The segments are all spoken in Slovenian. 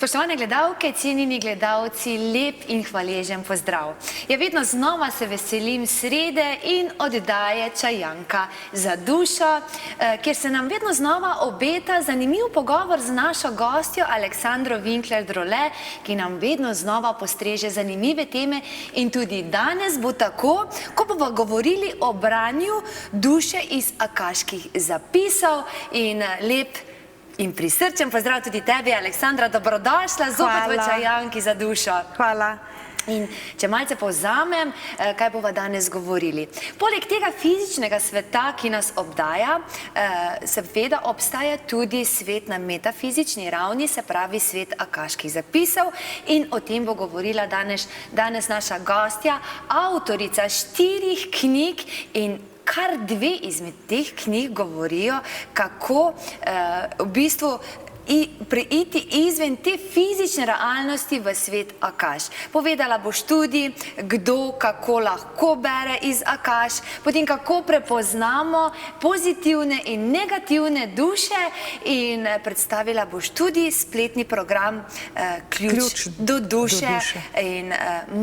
Spoštovane gledalke, cenjeni gledalci, lep in hvaležen pozdrav. Ja, vedno znova se veselim srede in oddaje Čajanka za dušo, kjer se nam vedno znova obeta zanimiv pogovor z našo gostjo Aleksandro Winkler-Drole, ki nam vedno znova postreže zanimive teme in tudi danes bo tako, ko bomo govorili o branju duše iz akaških zapisov in lep in prisrčen pozdrav tudi tebi, Aleksandra, dobrodošla zopet v Čajanki za dušo. Hvala. In če malce povzamem, kaj bova danes govorili. Poleg tega fizičnega sveta, ki nas obdaja, seveda obstaja tudi svet na metafizični ravni, se pravi svet akaških zapisov, in o tem bo govorila danes naša gostja, avtorica 4 knjig, in kar 2 izmed teh knjig govorijo, kako v bistvu preiti izven te fizične realnosti v svet akaš. Povedala boš tudi, kdo kako lahko bere iz akaš, potem kako prepoznamo pozitivne in negativne duše, in predstavila boš tudi spletni program Ključ do duše. In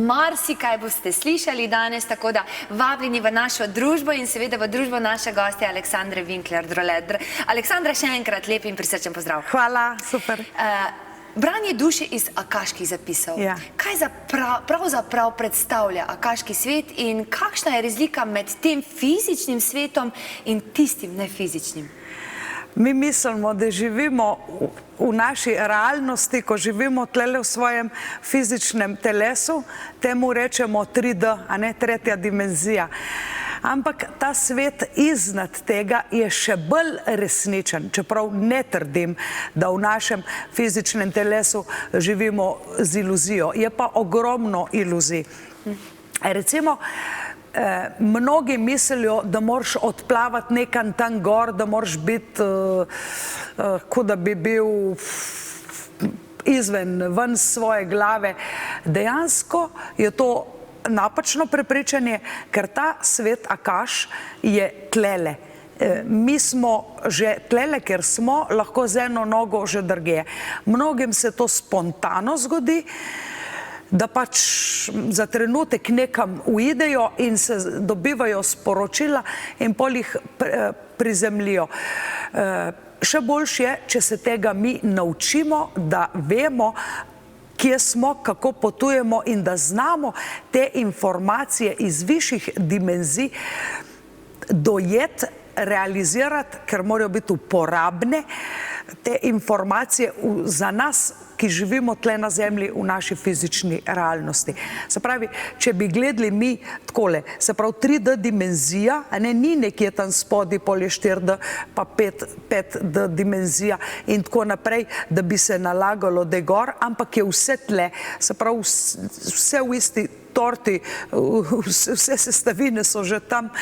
marsikaj boste slišali danes, tako da vabljeni v našo družbo in seveda v družbo naše goste Aleksandre Winkler-Drole. Aleksandra, še enkrat lep in prisrčen pozdrav. Hvala, super. Branje duše iz akaških zapisov. Kaj pravzaprav predstavlja akaški svet in kakšna je razlika med tem fizičnim svetom in tistim nefizičnim? Mi mislimo, da živimo v naši realnosti, ko živimo tlele v svojem fizičnem telesu, temu rečemo 3D, a ne tretja dimenzija. Ampak ta svet iznad tega je še bolj resničen, čeprav ne trdim, da v našem fizičnem telesu živimo z iluzijo. Je pa ogromno iluzij. Recimo, mnogi mislijo, da moraš odplavati nekam tam gor, da moraš biti, kot da bi bil ven svoje glave. Dejansko je to napačno prepričanje, ker ta svet akaš je tlele. Mi smo že tlele, ker smo lahko z eno nogo že drugje. Mnogim se to spontano zgodi, da pač za trenutek nekam uidejo in se dobivajo sporočila in pol jih prizemljijo. Še boljše je, če se tega mi naučimo, da vemo, kje smo, kako potujemo in da znamo te informacije iz višjih dimenzij dojeti, realizirati, ker morajo biti uporabne te informacije za nas, ki živimo tle na zemlji v naši fizični realnosti. Se pravi, če bi gledali mi takole, se pravi 3D dimenzija, ni nekje tam spodaj, pol je 4D, pa 5D dimenzija in tako naprej, da bi se nalagalo, da je gor, ampak je vse tle, se pravi vse v isti torti, vse sestavine so že tam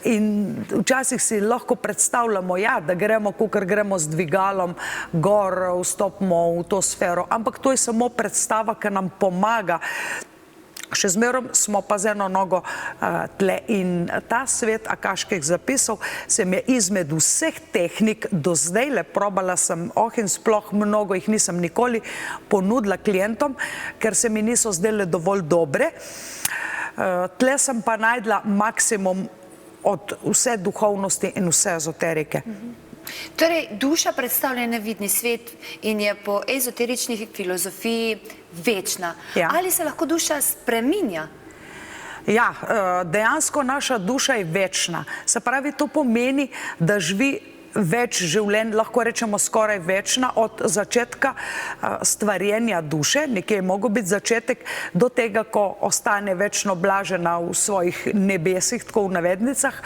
in včasih si lahko predstavljamo, da gremo, kakor gremo z dvigalom gor, vstopimo v to sfero, ampak to je samo predstava, ki nam pomaga. Še zmerom smo pa z eno nogo tle in ta svet akaških zapisov se mi je izmed vseh tehnik do zdajle, probala sem in sploh mnogo jih nisem nikoli ponudila klientom, ker se mi niso zdele dovolj dobre. Tle sem pa najdla maksimum od vse duhovnosti in vse ezoterike. Torej, duša predstavlja nevidni svet in je po ezoterični filozofiji večna. Ali se lahko duša spreminja? Ja, dejansko naša duša je večna. Se pravi, to pomeni, da živi več življenj, lahko rečemo skoraj večna, od začetka stvarjenja duše, nekje je mogel biti začetek, do tega, ko ostane večno blažena v svojih nebesih, tako v navednicah,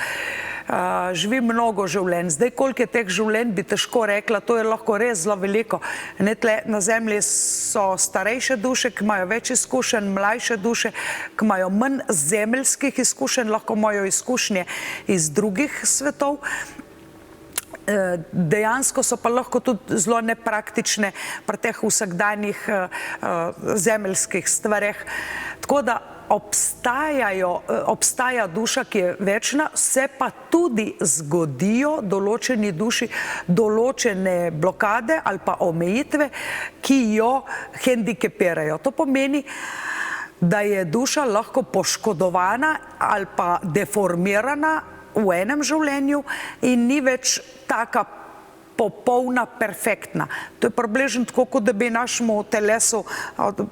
živi mnogo življenj. Zdaj, koliko je teh življenj, bi težko rekla, to je lahko res zelo veliko. Na zemlji so starejše duše, ki imajo več izkušenj, mlajše duše, ki imajo manj zemeljskih izkušenj, lahko imajo izkušnje iz drugih svetov. Dejansko so pa lahko tudi zelo nepraktične pri teh vsakdanjih zemeljskih stvareh. Tako da obstaja duša, ki je večna, se pa tudi zgodijo določeni duši določene blokade ali pa omejitve, ki jo hendikepirajo. To pomeni, da je duša lahko poškodovana ali pa deformirana v enem življenju in ni več taka popolna, perfektna. To je približno tako, kot da bi našemu telesu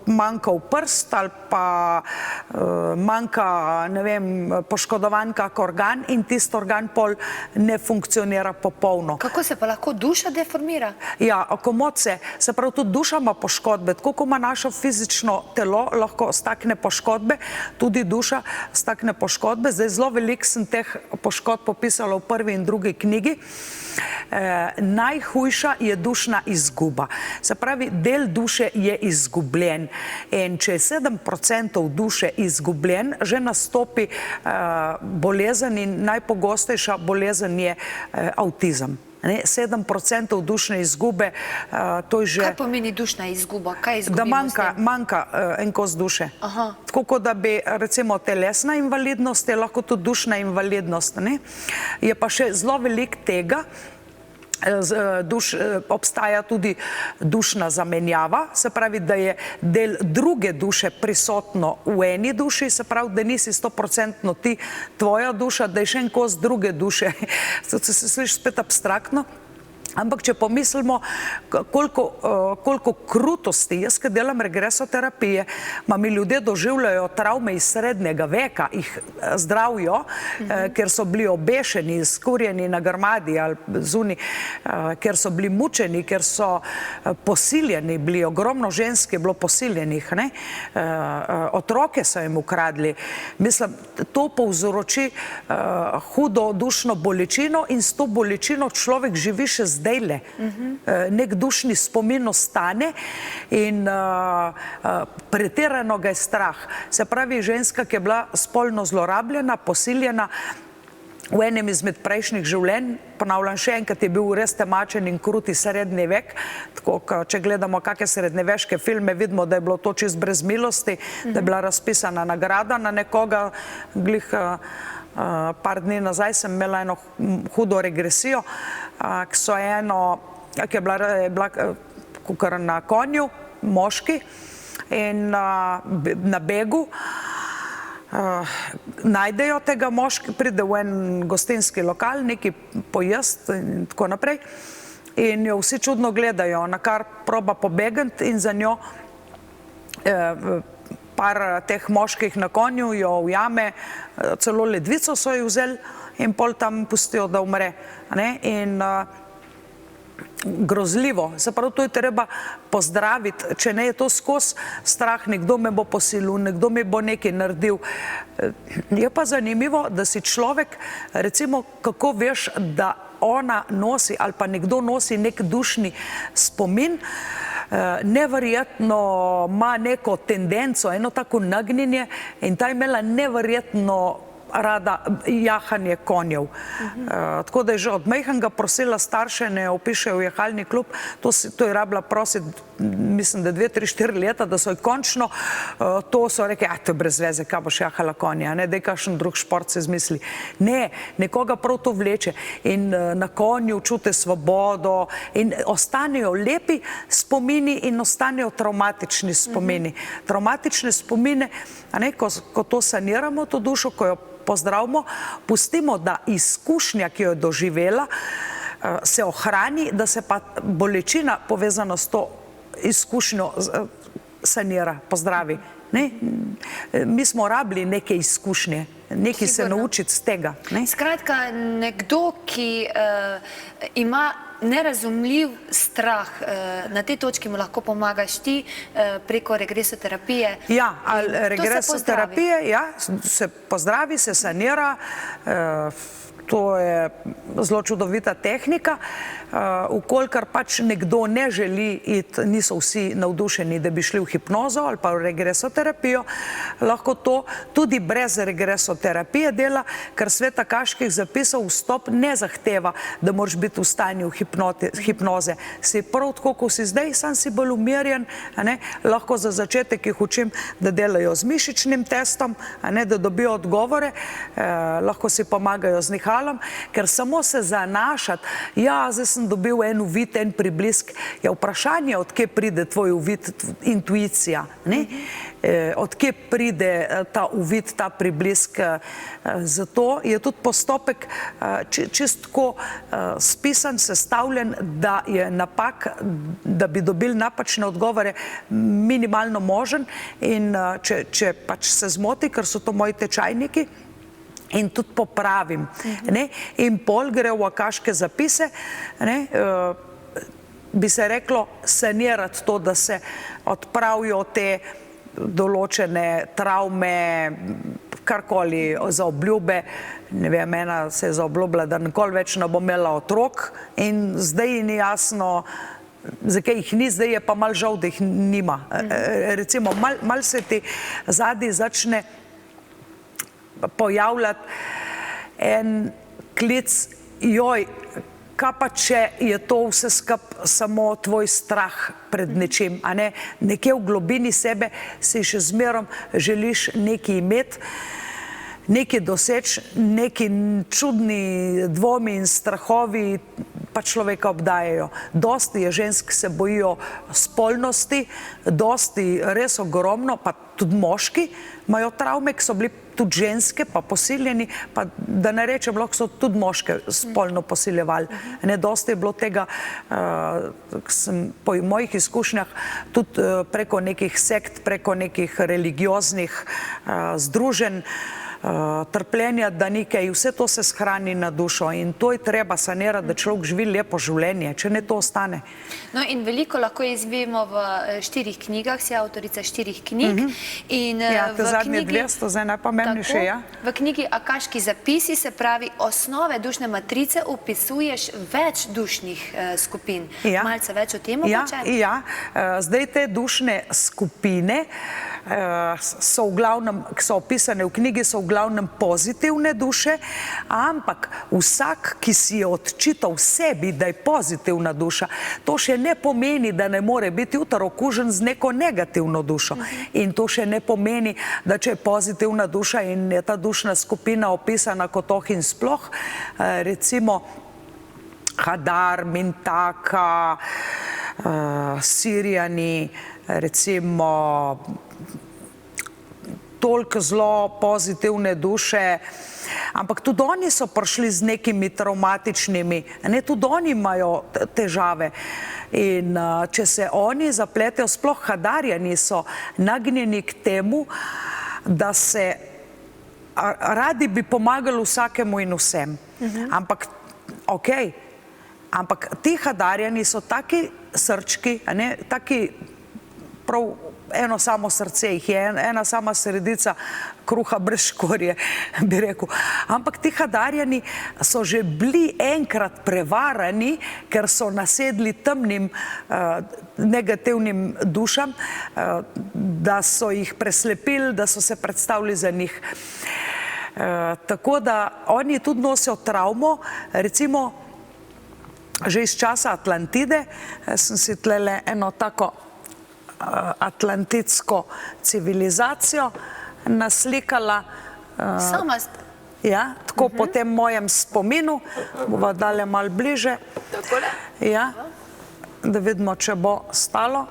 manjkal prst ali pa manjka, ne vem, poškodovan kak organ in tisti organ pol ne funkcionira popolno. Kako se pa lahko duša deformira? Ja, komot se pravi, tudi duša ima poškodbe. Tako, ko ima naše fizično telo lahko stakne poškodbe, tudi duša stakne poškodbe. Zdaj, zelo veliko sem teh poškodb popisala v prvi in drugi knjigi. Najhujša je dušna izguba. Se pravi, del duše je izgubljen. In če je 7% duše izgubljen, že nastopi bolezen in najpogostejša bolezen je avtizem. 7% dušne izgube, to je že... Kaj pomeni dušna izguba? Kaj izgubimo s Da tem? manjka en kos duše. Aha. Tako kot da bi, recimo, telesna invalidnost, je lahko tudi dušna invalidnost. Je pa še zelo veliko tega, obstaja tudi dušna zamenjava, se pravi, da je del druge duše prisotno v eni duši, se pravi, da nisi 100% ti tvoja duša, da je še en kos druge duše. Se sliši spet abstraktno, ampak če pomislimo, koliko krutosti, jaz, ki delam regresoterapije, mi ljudje doživljajo travme iz srednjega veka, jih zdravijo, ker so bili obešeni, skurjeni na grmadi ali zunaj, ker so bili mučeni, ker so posiljeni bili, ogromno žensk je bilo posiljenih, otroke so jim ukradli. Mislim, to povzroči hudo dušno bolečino in s to bolečino človek živi še zdajle. Nek dušni spomin ostane in pretirano ga je strah. Se pravi, ženska, ki je bila spolno zlorabljena, posiljena v enem izmed prejšnjih življenj, ponavljam še enkrat, je bil res temačen in kruti srednji vek, tako, če gledamo kakšne srednjeveške filme, vidimo, da je bilo to čist brez milosti, da je bila razpisana nagrada na nekoga, glih par dni nazaj sem imela eno hudo regresijo, ki je bila kakor na konju, moški, in na begu najdejo tega moški, pride v en gostinski lokal, nekaj pojest in tako naprej, in jo vsi čudno gledajo, na kar proba pobegati in za njo par teh moških na konju jo ujame, celo ledvico so ji vzeli in pol tam pustijo, da umre. In grozljivo, se pravi, to je treba pozdraviti, če ne je to skozi strah, nekdo me bo posilil, nekdo mi bo nekaj naredil. Je pa zanimivo, da si človek, recimo, kako veš, da ona nosi ali pa nekdo nosi nek dušni spomin, neverjetno ima neko tendenco, eno tako nagnjenje in ta je imela neverjetno rada jahanje konjev. Tako da je že od majhnega prosila starše, ne vpišejo v jahalni klub, to je rabila prositi, mislim, da 2, 3, 4 leta, da so ji končno to so rekli, to je brez veze, kaj boš jahala konja, da je kakšen drug šport se izmisli. Ne, nekoga prav to vleče in na konju čute svobodo in ostanejo lepi spomini in ostanejo travmatični spomini. Traumatične spomine, ko to saniramo, to dušo, ko jo pozdravimo, pustimo, da izkušnja, ki jo je doživela, se ohrani, da se pa bolečina povezana s to izkušnjo sanira, pozdravi. Mi smo rabili neke izkušnje, nekaj se naučiti z tega. Skratka, nekdo, ki ima nerazumljiv strah, na tej točki mu lahko pomagaš ti preko regresoterapije. Ja, regresoterapije, ja, se pozdravi, se sanira, to je zelo čudovita tehnika. Vkolikor pač nekdo ne želi iti, niso vsi navdušeni, da bi šli v hipnozo ali pa v regresoterapijo, lahko to tudi brez regresoterapije dela, ker svet akaških zapisov vstop ne zahteva, da moraš biti v stanju hipnoze. Si prav tako, ko si zdaj, sam si bolj umirjen, lahko za začetek jih učim, da delajo z mišičnim testom, da dobijo odgovore, lahko si pomagajo z nihalom, ker samo se zanašati, ja, zdaj sem dobil en uvid, en priblisk, je vprašanje, odkje pride tvoj uvid, intuicija, odkje pride ta uvid, ta priblisk. Zato je tudi postopek čist tako spisan, sestavljen, da je napak, da bi dobili napačne odgovore, minimalno možen, in če pač se zmoti, ker so to moji tečajniki, in tudi popravim. In pol gre v akaške zapise, bi se reklo, sanirati to, da se odpravijo te določene travme, karkoli za obljube. Ne vem, ena se je zaobljubila, da nikoli več ne bo imela otrok, in zdaj ni jasno, zakaj jih ni, zdaj je pa malo žal, da jih nima. Recimo, malo se ti zadnji začne pojavljati en klic, joj, kaj pa če je to vse skup samo tvoj strah pred nečim, a ne? Nekje v globini sebe si še zmerom želiš nekaj imeti, nekaj doseči, neki čudni dvomi in strahovi pa človeka obdajajo. Dosti je žensk, ki se bojijo spolnosti, dosti, res ogromno, pa tudi moški imajo travme, ki so bili tudi ženske, pa posiljeni, pa da ne rečem, lahko so tudi moške spolno posiljevali. Dosti je bilo tega, po mojih izkušnjah, tudi preko nekih sekt, preko nekih religioznih združenj, trpljenja, da nekaj, vse to se shrani na dušo, in to je treba sanirati, da človek živi lepo življenje, če ne to ostane. No, in veliko lahko izvemo v 4 knjigah, si avtorica 4 knjig. Ja, te zadnje 200, zdaj najpomembnejše, ja. V knjigi Akaški zapisi, se pravi, osnove dušne matrice, opisuješ več dušnih skupin. Malce več o tem mogoče? Ja, zdaj te dušne skupine so v glavnem, ki so opisane v knjigi, so v glavnem pozitivne duše, ampak vsak, ki si je odčital sebi, da je pozitivna duša, to še ne pomeni, da ne more biti jutro okužen z neko negativno dušo. In to še ne pomeni, da če je pozitivna duša in je ta dušna skupina opisana kot oh in sploh, recimo Hadar, Mintaka, Sirjani, recimo toliko zelo pozitivne duše, ampak tudi oni so prišli z nekimi traumatičnimi, tudi oni imajo težave. In če se oni zapletejo, sploh Hadarjani so nagnjeni k temu, da se radi bi pomagali vsakemu in vsem. Ampak, okej, ampak ti Hadarjani so taki srčki, taki prav eno samo srce jih je, ena sama sredica kruha brez škorje, bi rekel. Ampak ti Hadarjani so že bili enkrat prevarani, ker so nasedli temnim negativnim dušam, da so jih preslepili, da so se predstavili za njih. Tako da oni tudi nosijo travmo, recimo že iz časa Atlantide, sem si tlele eno tako atlantitsko civilizacijo naslikala. Sama? Ja, tako po tem mojem spominu, bova dale malo bliže. Takole? Ja, da vidimo, če bo stalo.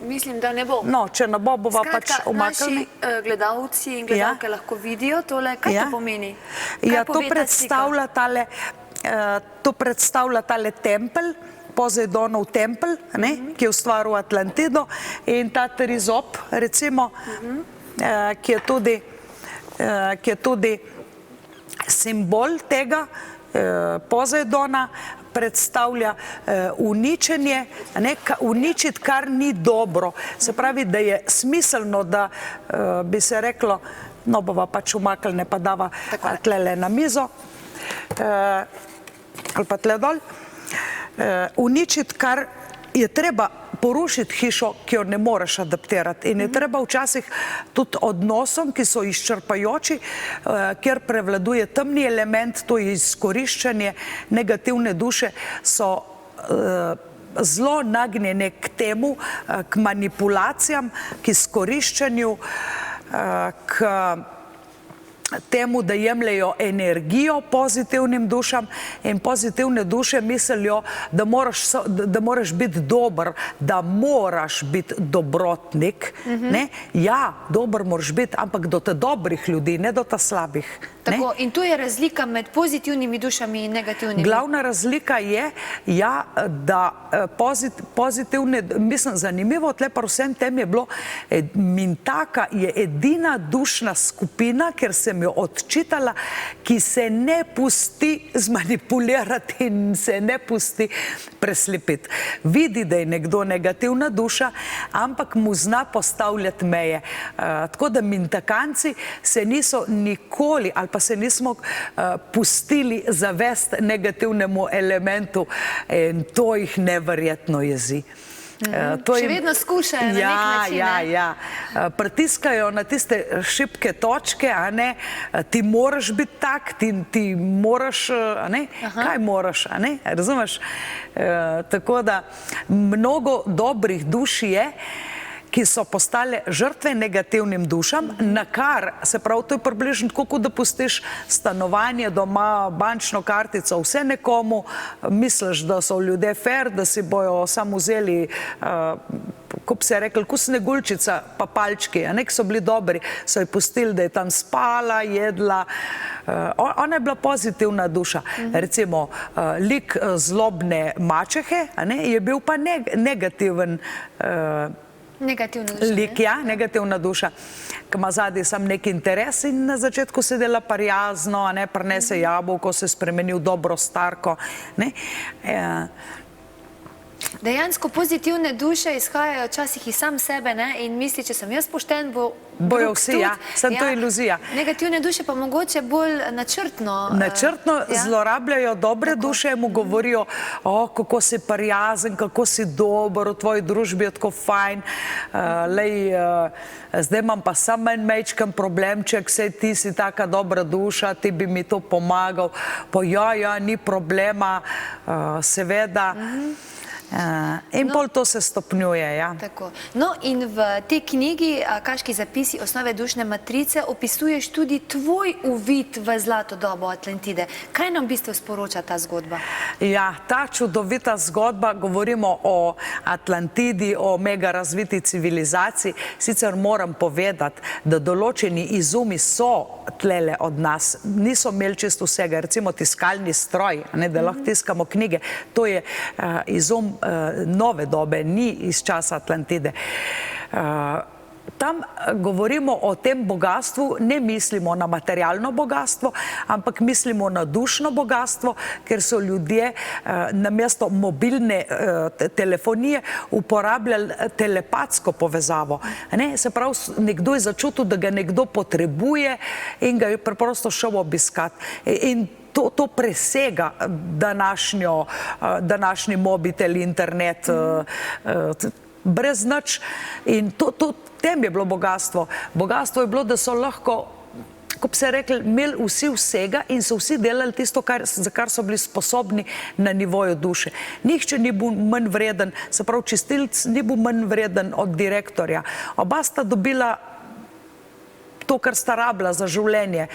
Mislim, da ne bo. No, če ne bo, bova pač umaknili. Skratka, naši gledalci in gledalke lahko vidijo tole. Kaj to pomeni? Ja, to predstavlja tale tempelj, Pozejdonov tempelj, ki je ustvaril Atlantido, in ta trizop, recimo, ki je tudi simbol tega Pozejdona, predstavlja uničenje, uničiti, kar ni dobro. Se pravi, da je smiselno, da bi se reklo, no, bova pač umaknili, ne pa dava tlele na mizo, ali pa tle dol. Uničiti, kar je treba porušiti hišo, ki jo ne moreš adaptirati. In je treba včasih tudi odnosom, ki so izčrpajoči, kjer prevladuje temni element, to je izkoriščanje, negativne duše so zelo nagnjene k temu, k manipulacijam, k izkoriščanju, k temu, da jemljajo energijo pozitivnim dušam in pozitivne duše mislijo, da moraš biti dober, da moraš biti dobrotnik. Ja, dober moraš biti, ampak do te dobrih ljudi, ne do te slabih. Tako, in tu je razlika med pozitivnimi dušami in negativnimi. Glavna razlika je, ja, da pozitivne, mislim, zanimivo, tle pa vsem tem je bilo, Mintaka je edina dušna skupina, ker sem jo odčitala, ki se ne pusti zmanipulirati in se ne pusti preslepiti. Vidi, da je nekdo negativna duša, ampak mu zna postavljati meje. Tako da Mintakanci se niso nikoli, ali pa se nismo pustili zavest negativnemu elementu in to jih neverjetno jezi. Še vedno skušajo na nek način. Ja. Pritiskajo na tiste šibke točke, a ne, ti moraš biti tak, ti moraš, a ne, kaj moraš, a ne, razumeš? Tako da mnogo dobrih duš je, ki so postale žrtve negativnim dušam, na kar, se pravi, to je približno tako, kot da pustiš stanovanje doma, bančno kartico, vse nekomu, misliš, da so ljudje fair, da si bojo samo vzeli, ko bi se rekli, ko Sneguljčica pa palčki, a nek so bili dobri, so ji pustili, da je tam spala, jedla. Ona je bila pozitivna duša. Recimo, lik zlobne mačehe, a ne, je bil pa negativen lik, ja, negativna duša, ki ima zadnji sam nek interes in na začetku se dela prijazno, a ne, prinese jabolko, se spremeni v dobro starko, ne. Dejansko pozitivne duše izhajajo včasih iz sam sebe, ne, in misli, če sem jaz pošten, bojo vsi, ja, sem to iluzija. Negativne duše pa mogoče bolj načrtno. Načrtno zlorabljajo dobre duše, mu govorijo, kako si prijazen, kako si dober, v tvoji družbi je tako fajn, zdaj imam pa samo en majčken problemček, saj ti si taka dobra duša, ti bi mi to pomagal, pa ja, ni problema, seveda. In pol to se stopnjuje, ja. Tako. No, in v tej knjigi Akaški zapisi osnove dušne matrice opisuješ tudi tvoj uvid v zlato dobo Atlantide. Kaj nam v bistvu sporoča ta zgodba? Ja, ta čudovita zgodba, govorimo o Atlantidi, o mega razviti civilizaciji. Sicer moram povedati, da določeni izumi so tlele od nas, niso imeli čisto vsega, recimo tiskalni stroj, da lahko tiskamo knjige, to je izum nove dobe, ni iz časa Atlantide. Tam govorimo o tem bogatstvu, ne mislimo na materialno bogatstvo, ampak mislimo na dušno bogatstvo, ker so ljudje namesto mobilne telefonije uporabljali telepatsko povezavo. Se pravi, nekdo je začutil, da ga nekdo potrebuje in ga je preprosto šel obiskati. In to presega današnji mobitel, internet, brez nič. In tem je bilo bogatstvo. Bogatstvo je bilo, da so lahko, ko bi se rekli, imeli vsi vsega in so vsi delali tisto, za kar so bili sposobni na nivoju duše. Nihče ni bil manj vreden, se pravi, čistilc ni bil manj vreden od direktorja. Oba sta dobila to, kar sta rabila za življenje.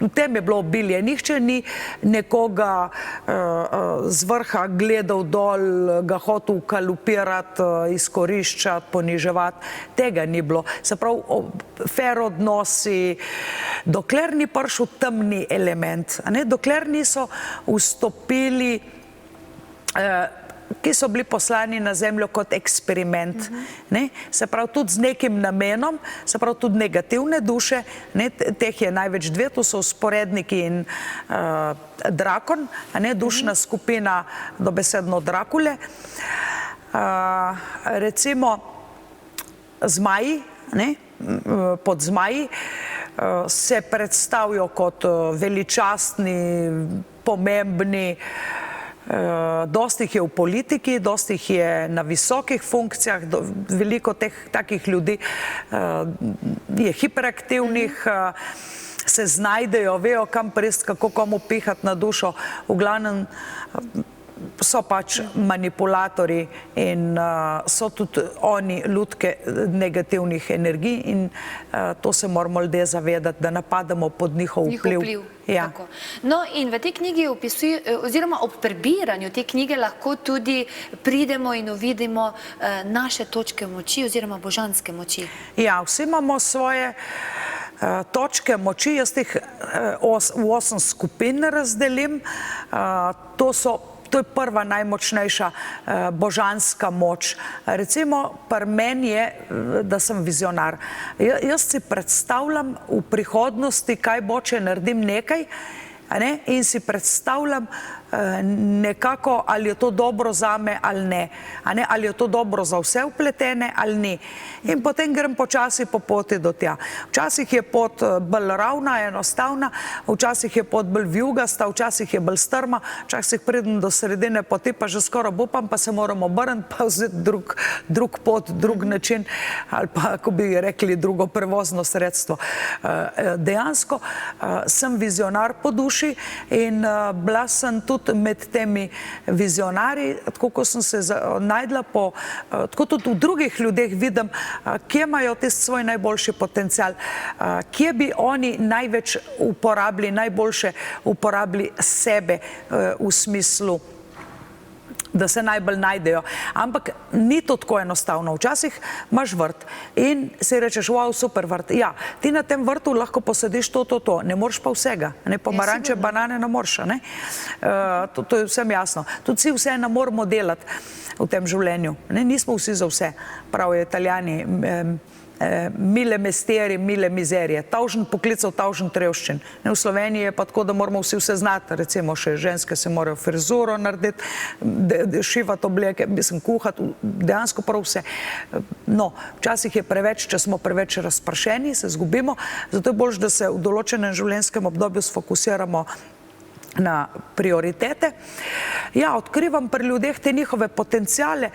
V tem je bilo obilje. Nihče ni nekoga z vrha gledal dol, ga hotel kalupirati, izkoriščati, poniževati. Tega ni bilo. Se pravi, fair odnosi, dokler ni prišel temni element, dokler niso vstopili, ki so bili poslani na zemljo kot eksperiment. Se pravi, tudi z nekim namenom, se pravi, tudi negativne duše, teh je največ dve, to so vzporedniki in drakon, dušna skupina dobesedno Drakule. Recimo zmaji, pod zmaji se predstavijo kot veličastni, pomembni, dosti jih je v politiki, dosti jih je na visokih funkcijah, veliko teh takih ljudi je hiperaktivnih, se znajdejo, vejo kam prist, kako komu pihati na dušo. V glavnem so pač manipulatori in so tudi oni lutke negativnih energij in to se moramo ljudje zavedati, da napadamo pod njihov vpliv. Ja. Tako. No, in v tej knjigi oziroma ob prebiranju te knjige lahko tudi pridemo in uvidimo naše točke moči oziroma božanske moči. Ja, vsi imamo svoje točke moči, jaz jih v 8 skupin razdelim. To je prva najmočnejša božanska moč. Recimo, pri meni je, da sem vizionar. Jaz si predstavljam v prihodnosti, kaj bo, če naredim nekaj, in si predstavljam nekako, ali je to dobro zame ali ne, ali je to dobro za vse vpletene ali ni. In potem grem počasi po poti do tja. Včasih je pot bolj ravna, enostavna, včasih je pot bolj vijugasta, včasih je bolj strma, včasih pridem do sredine poti, pa že skoraj bupam, pa se moram obrniti, pa vzeti drug pot, drug način, ali pa, ko bi rekli, drugo prevozno sredstvo. Dejansko sem vizionar po duši in bila sem tudi med temi vizionarji, tako ko sem se najdla tako tudi v drugih ljudeh vidim, kje imajo tisti svoj najboljši potencial, kje bi oni največ uporabili, najboljše uporabili sebe v smislu, da se najbolj najdejo. Ampak ni to tako enostavno. Včasih imaš vrt in si rečeš, wow, super vrt. Ja, ti na tem vrtu lahko posadiš to. Ne moreš pa vsega. Pomaranče, banane ne moreš. To je vsem jasno. Tudi si vse ne moramo delati v tem življenju. Nismo vsi za vse. Pravijo Italijani, mile mestieri, mile mizerije. Tavžen poklicev, tavžen trevščin. V Sloveniji je pa tako, da moramo vsi vse znati. Recimo še ženske se morajo frizuro narediti, šivati obleke, kuhati, dejansko prav vse. No, včasih je preveč, če smo preveč razpršeni, se zgubimo, zato je boljše, da se v določenem življenjskem obdobju sfokusiramo na prioritete. Ja, odkrivam pri ljudeh te njihove potencijale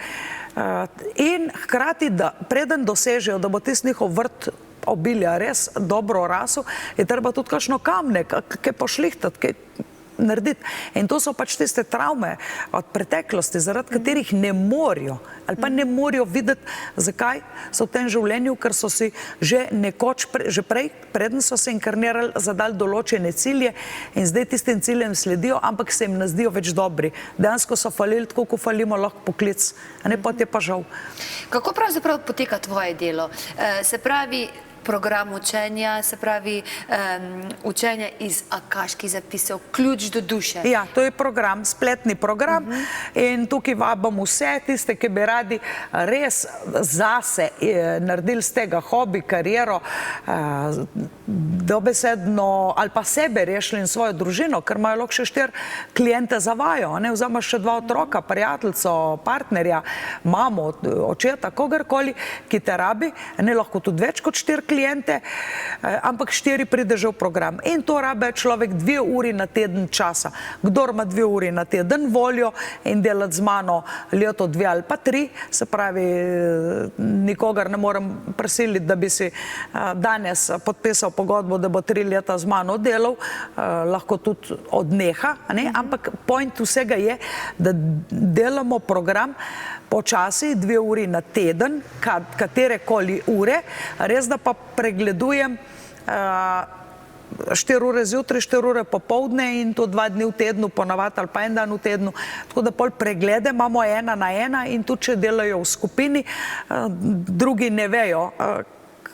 in hkrati, da preden dosežejo, da bo tisti njihov vrt obilja res dobro rasel, je treba tudi kakšno kamne, kaj pošlihtati, kaj narediti. In to so pač tiste travme od preteklosti, zaradi katerih ne morajo ali pa ne morajo videti, zakaj so v tem življenju, ker so si že nekoč, že prej, preden so se inkarnirali, zadali določene cilje in zdaj tistim ciljem sledijo, ampak se jim ne zdijo več dobri. Dejansko so falili tako, ko falimo lahko poklic, a ne, pa ti je pa žal. Kako pravzaprav poteka tvoje delo? Se pravi, program učenja, se pravi učenje iz akaških zapisov, ključ do duše. Ja, to je program, spletni program in tukaj vabim vse tiste, ki bi radi res zase naredili z tega hobi, kariero, dobesedno ali pa sebe rešili in svojo družino, ker imajo lahko še 4 klijente za vajo, vzameš še 2 otroka, prijateljico, partnerja, mamo, očeta, kogarkoli, ki te rabi, lahko tudi več kot 4 klijente, ampak 4 pride že v program. In to rabe človek 2 uri na teden časa. Kdor ima 2 uri na teden voljo in delati z mano leto, 2 ali pa 3, se pravi, nikogar ne morem prisiliti, da bi si danes podpisal pogodbo, da bo 3 leta z mano delal, lahko tudi odneha, ampak point vsega je, da delamo program počasi, 2 uri na teden, katerekoli ure, res da pa pregledujem 4 ure zjutraj, 4 ure popoldne in to 2 dni v tednu, ponavadi ali pa 1 dan v tednu, tako da pol preglede imamo 1 na 1 in tudi, če delajo v skupini, drugi ne vejo,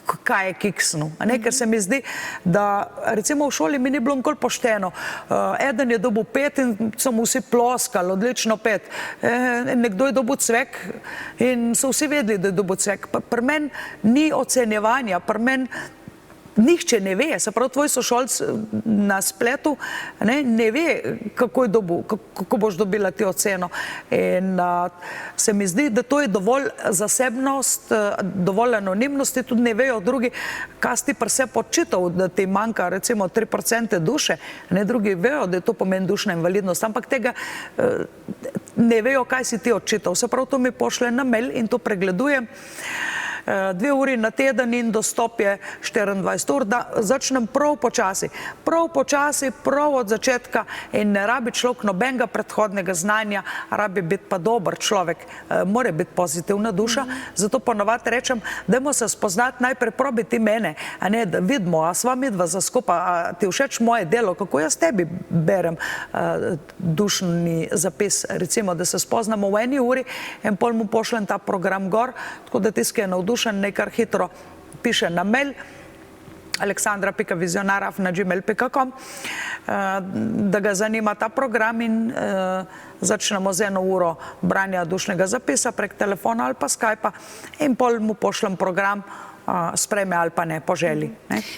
kaj je kiksnu. Ker se mi zdi, da recimo v šoli mi ni bilo nikoli pošteno. Eden je dobil 5 in so mu vsi ploskali, odlično 5. Nekdo je dobil cvek in so vsi vedeli, da je dobil cvek. Pri meni ni ocenjevanja, pri meni nihče ne ve, se pravi, tvoj sošolc na spletu ne ve, kako je dobil, kako boš dobila ti oceno. In se mi zdi, da to je dovolj zasebnost, dovolj anonimnosti, tudi ne vejo drugi, kaj si ti pri sebi odčital, da ti manjka recimo 3% duše, drugi vejo, da je to pomeni dušna invalidnost, ampak tega ne vejo, kaj si ti odčital. Se pravi, to mi pošle na mail in to pregledujem. 2 uri na teden in dostop je 24 ur, da začnem prav počasi, prav od začetka in ne rabi človek nobenega predhodnega znanja, rabi biti pa dober človek, mora biti pozitivna duša, zato ponavadi rečem, dajmo se spoznati, najprej probi ti mene, a ne, da vidimo, a sva midva za skupaj, a ti všeč moje delo, kako jaz tebi berem dušni zapis, recimo, da se spoznamo v 1 uri in pol mu pošljem ta program gor, tako da tisti, ki je navdušen, nekaj hitro piše na mail aleksandra.vizionar@gmail.com, da ga zanima ta program in začnemo z 1 uro branja dušnega zapisa prek telefona ali pa Skypa in pol mu pošljem program, sprejme ali pa ne, po želji.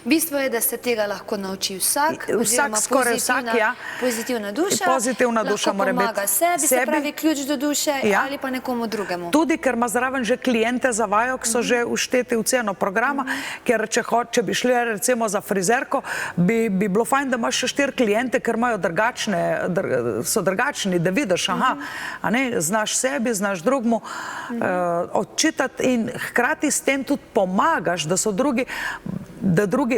Bistvo je, da se tega lahko nauči vsak, oziroma skoraj vsak, ja. pozitivna duša, Pozitivna duša mora biti lahko pomaga sebi, se pravi ključ do duše, ali pa nekomu drugemu. Tudi, ker ima zraven že kliente za vajo, ki so že ušteti v ceno programa, ker če bi šli recimo za frizerko, bi bilo fajn, da imaš še 4 klijente, ker imajo so drugačni, da vidiš, aha, a ne, znaš sebi, znaš drugmu odčitati in hkrati s tem tudi pomagaš, da so drugi,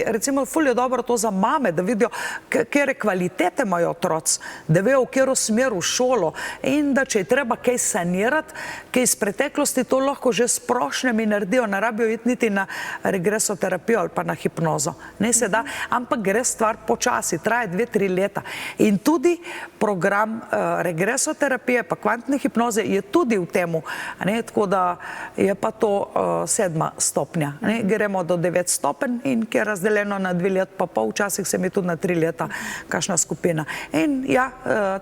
recimo, ful je dobro to za mame, da vidijo, kere kvalitete imajo otroci, da vejo, v kero smer v šolo in da če je treba kaj sanirati, kaj iz preteklosti, to lahko že s prošnjami naredijo, ne rabijo iti niti na regresoterapijo ali pa na hipnozo. Ne se da, ampak gre stvar počasi, traje 2-3 leta. In tudi program regresoterapije pa kvantne hipnoze je tudi v temu, tako da je pa to 7. stopnja. Gremo do 9 stopenj in ki je razdeljeno na 2 leta pa pol, včasih se mi tudi na 3 leta kakšna skupina. In ja,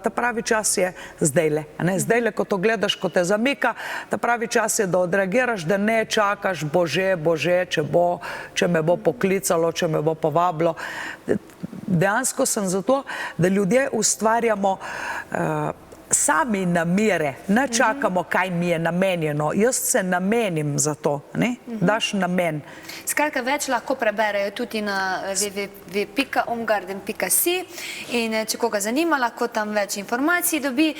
ta pravi čas je zdajle. Zdajle, ko to gledaš, ko te zamika, ta pravi čas je, da odreagiraš, da ne čakaš, bože, če me bo poklicalo, če me bo povabilo. Dejansko sem zato, da ljudje ustvarjamo sami namere, ne čakamo, kaj mi je namenjeno. Jaz se namenim za to, daš namen. Skratka, več lahko preberejo tudi na www.omgarden.si in če koga zanima, lahko tam več informacij dobi.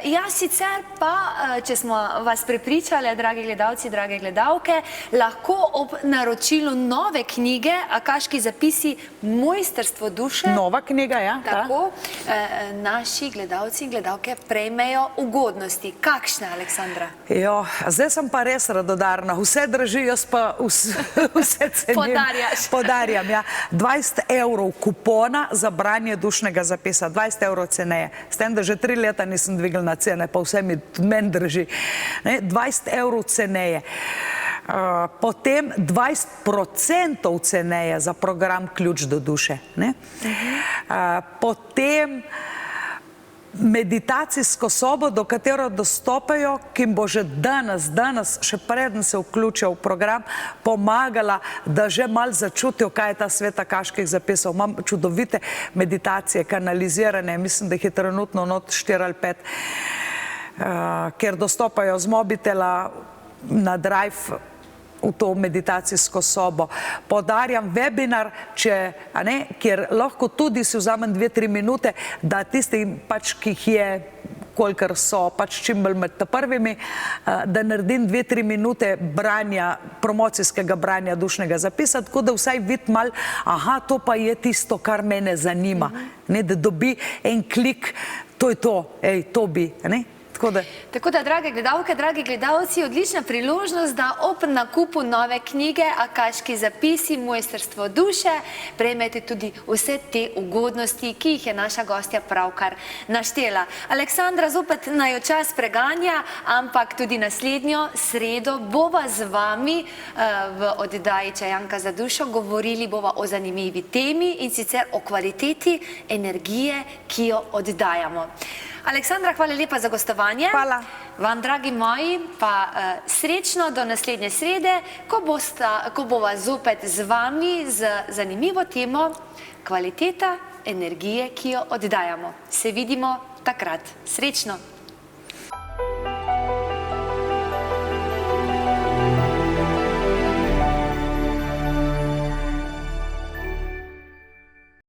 Jaz sicer pa, če smo vas prepričali, dragi gledalci, drage gledalke, lahko ob naročilu nove knjige Akaški zapisi Mojstrstvo duše, nova knjiga, ja. Tako, naši gledalci in gledalke prejmejo ugodnosti. Kakšne, Aleksandra? Zdaj sem pa res radodarna. Vse drži, jaz pa vse cenim. Podarjam, ja. 20 evrov kupona za branje dušnega zapisa. 20 evrov ceneje. S tem, da že 3 leta nisem dvignila cene, pa vse meni drži. 20 evrov ceneje. Potem 20% ceneje za program Ključ do duše. Potem meditacijsko sobo, do katero dostopajo, ki jim bo že danes, še preden se vključijo v program, pomagala, da že malo začutijo, kaj je ta svet akaških zapisov. Imam čudovite meditacije, kanalizirane, mislim, da jih je trenutno not 4 ali 5, ker dostopajo z mobitela na drive v to meditacijsko sobo. Podarjam webinar, kjer lahko tudi si vzamem 2-3 minute, da tisti, ki jih je, kolikor so, čim bolj med prvimi, da naredim 2-3 minute branja, promocijskega branja dušnega zapisa, tako da vsaj vidi malo, aha, to pa je tisto, kar mene zanima. Da dobi en klik, to je to, to bi, Tako da, drage gledalke, dragi gledalci, odlična priložnost, da ob nakupu nove knjige Akaški zapisi Mojstrstvo duše prejmete tudi vse te ugodnosti, ki jih je naša gostja pravkar naštela. Aleksandra, zopet naj čas preganja, ampak tudi naslednjo sredo bova z vami v oddaji Čajanka za dušo govorili bova o zanimivi temi in sicer o kvaliteti energije, ki jo oddajamo. Aleksandra, hvala lepa za gostovanje. Hvala. Vam, dragi moji, pa srečno do naslednje srede, ko bova zopet z vami z zanimivo temo kvaliteta energije, ki jo oddajamo. Se vidimo takrat. Srečno!